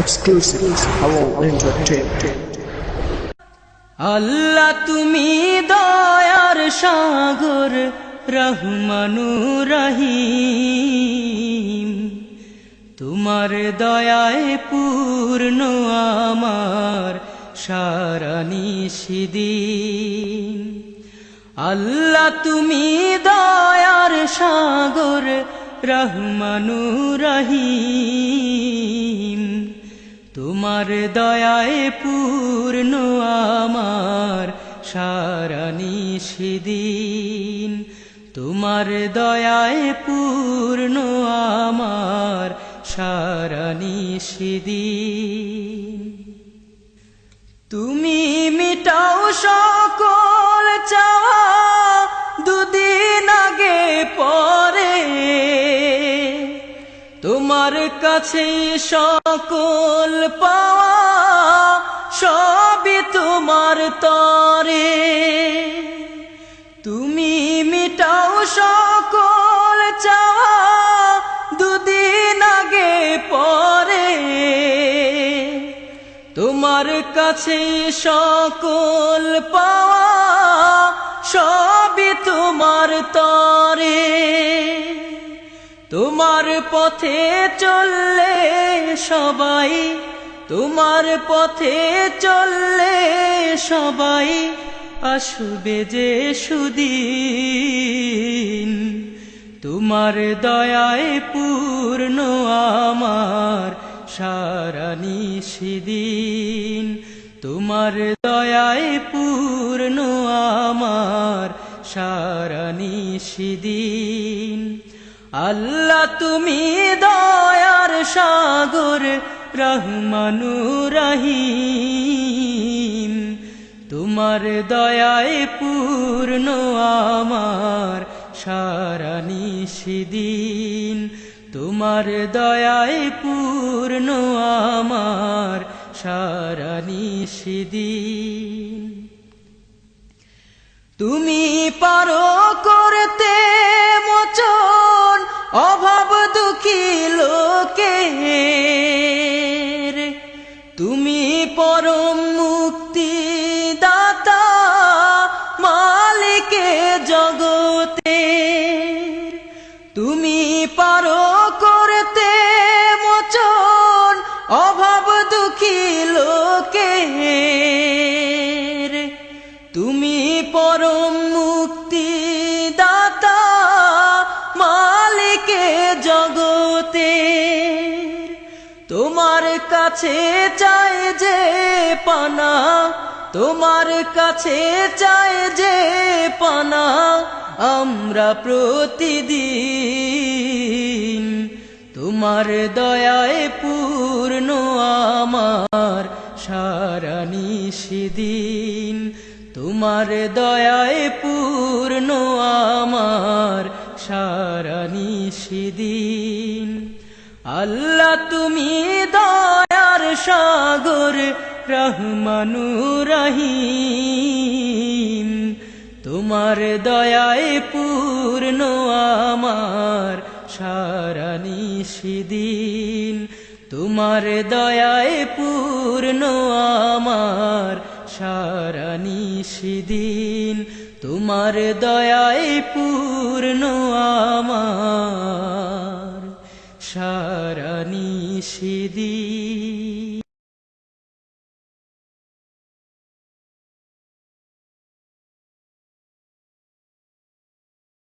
exclusive Hello Entertainment. আল্লাহ তুমি দয়ার সাগর রহমানুর রহিম, তোমার দয়ায় পূর্ণ আমার সারা নিশিদিন। আল্লাহ তুমি দয়ার সাগর রহমানুর রহিম, তোমার দয়ায় পূর্ণ আমার সারা নিশিদিন। তোমার দয়ায় পূর্ণ আমার সারা নিশিদিন। তুমি মিটাও সকল চাওয়া দুদিন আগে পরে, তোমার কাছে সকল পাওয়া সবই তোমার তরে। তুমি মিটাও সকল চাওয়া দুদিন আগে পরে, তোমার কাছে সকল পাওয়া সবই তোমার তরে। তোমার পথে চললে সবাই, তোমার পথে চললে সবাই আসবে যে সুদিন। তোমার দয়ায় পূর্ণ আমার সারা নিশিদিন। তোমার দয়ায় পূর্ণ আমার সারা নিশিদিন। আল্লাহ তুমি দয়ার সাগর রহমানুর রহিম, তোমার দয়ায় পূর্ণ আমার সারা নিশিদিন। তোমার দয়ায় পূর্ণ আমার সারা নিশিদিন। তুমি পারো করতে মোচন অভাব দুঃখী লোকের, তুমি পরম মুক্তি দাতা মালিকে জগতের। তুমি পারো করতে মোচন অভাব দুঃখী লোকের, তুমি পরম মুক্তি দাতা মালিকে জগতের। তোমার কাছে চাই যে পানা, তোমার কাছে চাই যে পানা আমরা প্রতিদিন। তোমার দয়ায় পূর্ণ আমার সারা নিশিদিন। তোমার দয়ায় পূর্ণ আমার সারা নিশিদিন। আল্লাহ তুমি দয়ার সাগর রহমানুর রহিম, তোমার দয়ায় পূর্ণ আমার সারা নিশিদিন। তোমার দয়ায় পূর্ণ আমার সারা নিশিদিন। তোমার দয়ায় পূর্ণ আমার সারা নিশিদিন।